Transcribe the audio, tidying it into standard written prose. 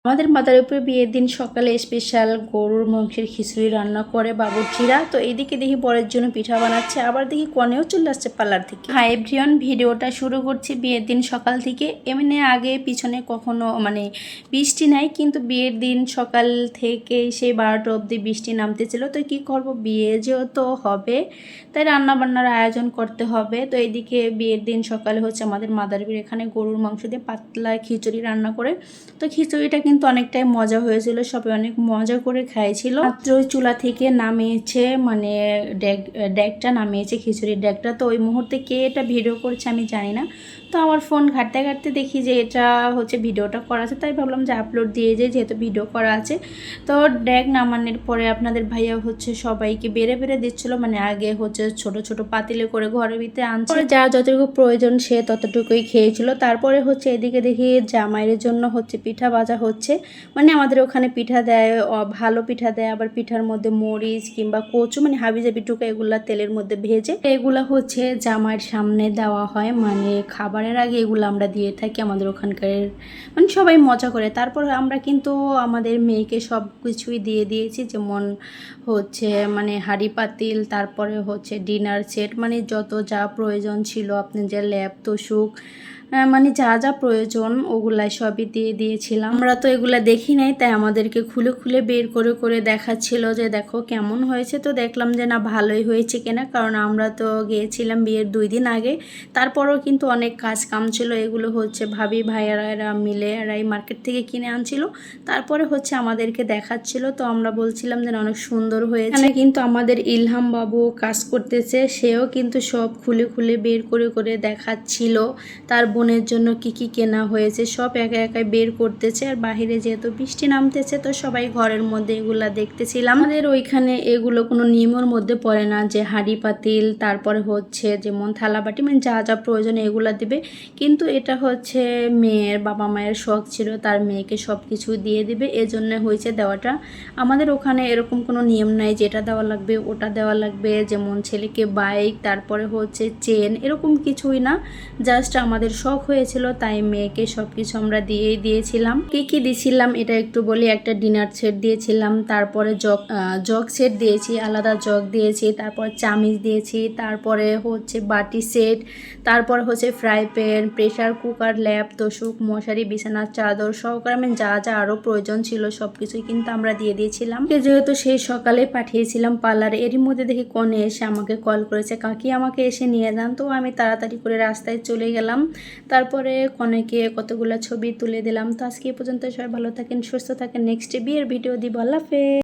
আমাদের মাথার উপরে বিয়ের দিন সকালে স্পেশাল গরুর মাংসের খিচুড়ি রান্না করে বাবুর্চিরা। তো এইদিকে দেখি বরের জন্য পিঠা বানাচ্ছে, আবার দেখি কনেও চলে আসছে পার্লার থেকে। হাই এভরিওয়ান, ভিডিওটা শুরু করছি বিয়ের দিন সকাল থেকে। এমনি আগে পিছনে কখনো বৃষ্টি নাই, কিন্তু বিয়ের দিন সকাল থেকে সেই 12টা অবধি বৃষ্টি নামতেছিল। তো কি করব, বিয়ে যেহেতু হবে তাই রান্না বান্নার আয়োজন করতে হবে। তো এইদিকে বিয়ের দিন সকালে হচ্ছে আমাদের মাদার বাড়ির এখানে গরুর মাংস দিয়ে পাতলা খিচুড়ি রান্না করে। তো খিচুড়িটা কিন্তু অনেকটাই মজা হয়েছিল, সবাই অনেক মজা করে খাইছিল। মাত্র ওই চুলা থেকে নামিয়েছে, ডেকটা নামিয়েছে, খিচুড়ির ডেকটা। তো ওই মুহূর্তে কে এটা ভিডিও করছে আমি জানি না। তো আমার ফোন ঘাঁটতে ঘাঁটতে দেখি যে এটা হচ্ছে ভিডিওটা করা আছে, তাই ভাবলাম যে আপলোড দিয়ে যায় যেহেতু ভিডিও করা আছে। তো ডেক নামানোর পরে আপনাদের ভাইয়া হচ্ছে সবাইকে বেড়ে বেড়ে দিচ্ছিলো, আগে হচ্ছে ছোট ছোট পাতিলে করে ঘরের ভিতরে আনছে, যার যতটুকু প্রয়োজন সে ততটুকুই খেয়েছিল। তারপরে হচ্ছে এদিকে দেখি জামাইয়ের জন্য হচ্ছে পিঠা ভাজা হচ্ছে। আমাদের ওখানে পিঠা দেয়, ভালো পিঠা দেয়, আবার পিঠার মধ্যে মরিচ কিংবা কচু হাবিজাবি টুকা এগুলা তেলের মধ্যে ভেজে এগুলা হচ্ছে জামাইয়ের সামনে দেওয়া হয়। খাবারের আগে এগুলো আমরা দিয়ে থাকি আমাদের ওখানকার, সবাই মজা করে। তারপর আমরা কিন্তু আমাদের মেয়েকে সব কিছুই দিয়ে দিয়েছি, যেমন হচ্ছে হাঁড়ি পাতিল, তারপরে হচ্ছে ডিনার সেট, যত যা প্রয়োজন ছিল, আপনি যে ল্যাপ তোশক যা যা প্রয়োজন ওগুলাই সবই দিয়ে দিয়েছিলাম। আমরা তো এগুলা দেখি নাই, তাই আমাদেরকে খুলে খুলে বের করে করে দেখাচ্ছিল যে দেখো কেমন হয়েছে। তো দেখলাম যে না, ভালোই হয়েছে কিনা, কারণ আমরা তো গিয়েছিলাম বিয়ের 2 দিন আগে। তারপরও কিন্তু অনেক কাজ কাম ছিল, এগুলো হচ্ছে ভাবি ভাইয়ারা মিলে এরাই মার্কেট থেকে কিনে আনছিল, তারপরে হচ্ছে আমাদেরকে দেখাচ্ছিল। তো আমরা বলছিলাম যে অনেক সুন্দর হয়েছে। কিন্তু আমাদের ইলহাম বাবু কাজ করতেছে, সেও কিন্তু সব খুলে খুলে বের করে করে দেখাচ্ছিল তার বোনের জন্য কি কি কেনা হয়েছে, সব একা একাই বের করতেছে। আর বাহিরে যেহেতু বৃষ্টি নামতেছে, তো সবাই ঘরের মধ্যে এগুলা দেখতেছিলাম। আমাদের ওইখানে এগুলো কোনো নিয়মের মধ্যে পড়ে না যে হাঁড়ি পাতিল, তারপরে হচ্ছে যেমন থালাবাটি, যা যা প্রয়োজন এগুলা দিবে। কিন্তু এটা হচ্ছে মেয়ের বাবা মায়ের শখ ছিল, তার মেয়েকে সব কিছু দিয়ে দিবে, এজন্য হয়েছে দেওয়াটা। আমাদের ওখানে এরকম কোনো নিয়ম নাই যে এটা দেওয়া লাগবে ওটা দেওয়া লাগবে, যেমন ছেলেকে বাইক, তারপরে হচ্ছে চেন, এরকম কিছুই না। জাস্ট আমাদের শখ হয়েছিল, তাই মেয়েকে সব কিছু আমরা দিয়েই দিয়েছিলাম। কি কি দিয়েছিলাম এটা একটু বলি। একটা ডিনার সেট দিয়েছিলাম, তারপরে জগ সেট দিয়েছি, আলাদা জগ দিয়েছি, তারপর চামিচ দিয়েছি, তারপরে হচ্ছে বাটি সেট, তারপর হচ্ছে ফ্রাই প্যান, প্রেশার কুকার, ল্যাপ তোশক, মশারি, বিছানার চাদর সহকারে যা যা আরও প্রয়োজন ছিল সব কিছুই কিন্তু আমরা দিয়ে দিয়েছিলাম। যেহেতু সেই সকালে পাঠিয়েছিলাম পার্লারে, এরই মধ্যে দেখি কনে এসে আমাকে কল করেছে, কাকি আমাকে এসে নিয়ে যান। তো আমি তাড়াতাড়ি করে রাস্তায় চলে গেলাম, তারপরে কনেকে কতগুলো ছবি তুলে দিলাম। তো আজকে এই পর্যন্ত, সবাই ভালো থাকেন, সুস্থ থাকেন, নেক্সট বিয়ের ভিডিও দিব। আল্লাহ হাফেজ।